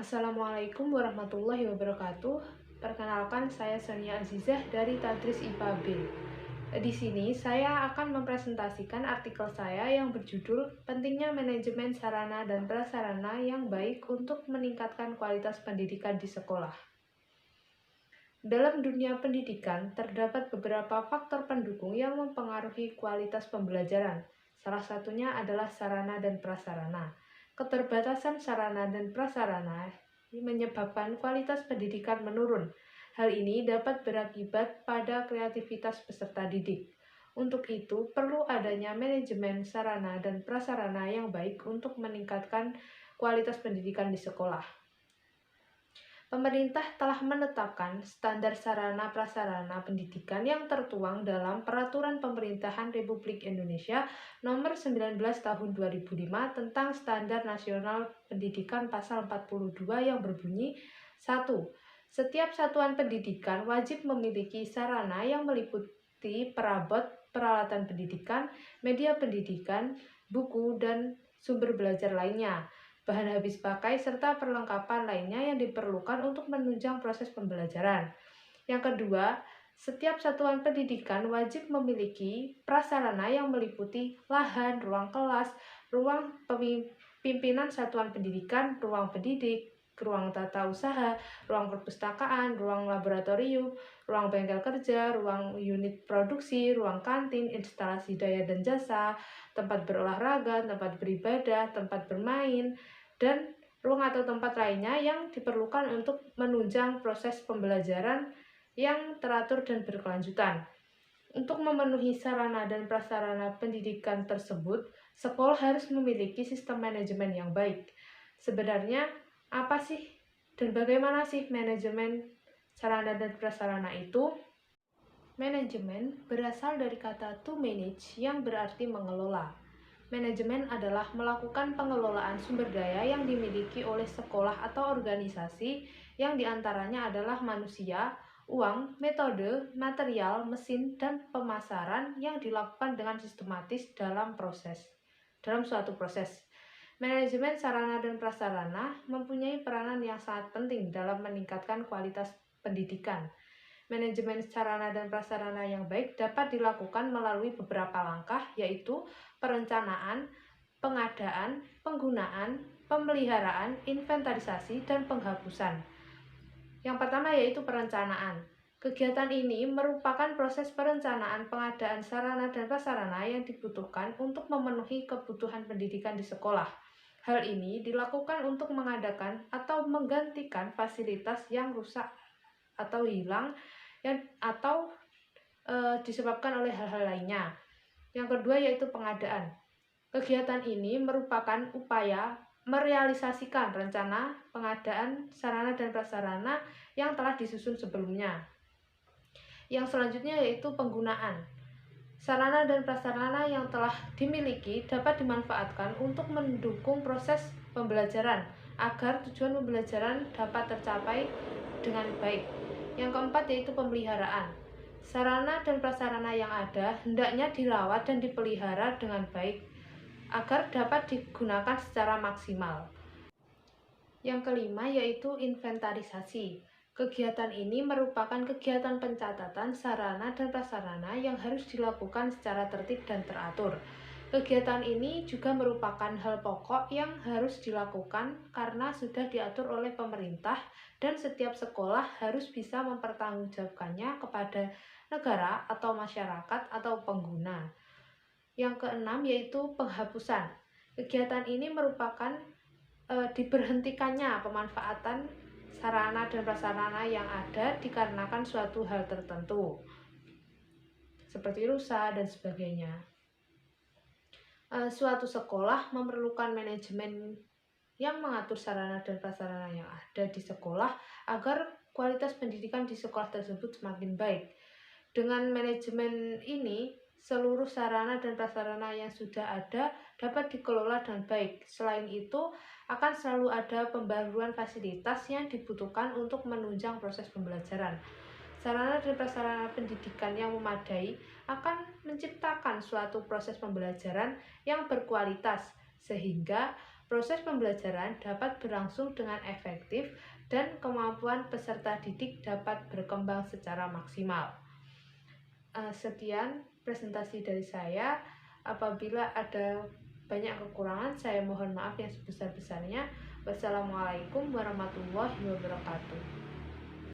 Assalamualaikum warahmatullahi wabarakatuh. Perkenalkan, saya Sania Azizah dari Tadris IPA B. Di sini saya akan mempresentasikan artikel saya yang berjudul Pentingnya Manajemen Sarana dan Prasarana yang Baik untuk Meningkatkan Kualitas Pendidikan di Sekolah. Dalam dunia pendidikan, terdapat beberapa faktor pendukung yang mempengaruhi kualitas pembelajaran. Salah satunya adalah sarana dan prasarana. Keterbatasan sarana dan prasarana menyebabkan kualitas pendidikan menurun. Hal ini dapat berakibat pada kreativitas peserta didik. Untuk itu, perlu adanya manajemen sarana dan prasarana yang baik untuk meningkatkan kualitas pendidikan di sekolah. Pemerintah telah menetapkan standar sarana prasarana pendidikan yang tertuang dalam Peraturan Pemerintahan Republik Indonesia Nomor 19 Tahun 2005 tentang Standar Nasional Pendidikan Pasal 42 yang berbunyi 1. Setiap satuan pendidikan wajib memiliki sarana yang meliputi perabot, peralatan pendidikan, media pendidikan, buku, dan sumber belajar lainnya, bahan habis pakai, serta perlengkapan lainnya yang diperlukan untuk menunjang proses pembelajaran. Yang kedua, setiap satuan pendidikan wajib memiliki prasarana yang meliputi lahan, ruang kelas, ruang pimpinan satuan pendidikan, ruang pendidik, ruang tata usaha, ruang perpustakaan, ruang laboratorium, ruang bengkel kerja, ruang unit produksi, ruang kantin, instalasi daya dan jasa, tempat berolahraga, tempat beribadah, tempat bermain, dan ruang atau tempat lainnya yang diperlukan untuk menunjang proses pembelajaran yang teratur dan berkelanjutan. Untuk memenuhi sarana dan prasarana pendidikan tersebut, sekolah harus memiliki sistem manajemen yang baik. Sebenarnya, apa sih dan bagaimana sih manajemen sarana dan prasarana itu? Manajemen berasal dari kata to manage yang berarti mengelola. Manajemen adalah melakukan pengelolaan sumber daya yang dimiliki oleh sekolah atau organisasi yang diantaranya adalah manusia, uang, metode, material, mesin, dan pemasaran yang dilakukan dengan sistematis dalam suatu proses. Manajemen sarana dan prasarana mempunyai peranan yang sangat penting dalam meningkatkan kualitas pendidikan. Manajemen sarana dan prasarana yang baik dapat dilakukan melalui beberapa langkah, yaitu perencanaan, pengadaan, penggunaan, pemeliharaan, inventarisasi, dan penghapusan. Yang pertama yaitu perencanaan. Kegiatan ini merupakan proses perencanaan pengadaan sarana dan prasarana yang dibutuhkan untuk memenuhi kebutuhan pendidikan di sekolah. Hal ini dilakukan untuk mengadakan atau menggantikan fasilitas yang rusak atau hilang atau disebabkan oleh hal-hal lainnya. Yang kedua yaitu pengadaan. Kegiatan ini merupakan upaya merealisasikan rencana pengadaan sarana dan prasarana yang telah disusun sebelumnya. Yang selanjutnya yaitu penggunaan. Sarana dan prasarana yang telah dimiliki dapat dimanfaatkan untuk mendukung proses pembelajaran agar tujuan pembelajaran dapat tercapai dengan baik. Yang keempat yaitu pemeliharaan. Sarana dan prasarana yang ada hendaknya dirawat dan dipelihara dengan baik agar dapat digunakan secara maksimal. Yang kelima yaitu inventarisasi. Kegiatan ini merupakan kegiatan pencatatan sarana dan prasarana yang harus dilakukan secara tertib dan teratur. Kegiatan ini juga merupakan hal pokok yang harus dilakukan karena sudah diatur oleh pemerintah dan setiap sekolah harus bisa mempertanggungjawabkannya kepada negara atau masyarakat atau pengguna. Yang keenam yaitu penghapusan. Kegiatan ini merupakan diberhentikannya pemanfaatan sarana dan prasarana yang ada dikarenakan suatu hal tertentu seperti rusak dan sebagainya. Suatu sekolah memerlukan manajemen yang mengatur sarana dan prasarana yang ada di sekolah agar kualitas pendidikan di sekolah tersebut semakin baik. Dengan manajemen ini, seluruh sarana dan prasarana yang sudah ada dapat dikelola dengan baik. Selain itu, akan selalu ada pembaruan fasilitas yang dibutuhkan untuk menunjang proses pembelajaran. Sarana dan prasarana pendidikan yang memadai akan menciptakan suatu proses pembelajaran yang berkualitas, sehingga proses pembelajaran dapat berlangsung dengan efektif dan kemampuan peserta didik dapat berkembang secara maksimal. Sekian presentasi dari saya. Apabila ada banyak kekurangan, saya mohon maaf yang sebesar-besarnya. Wassalamualaikum warahmatullahi wabarakatuh.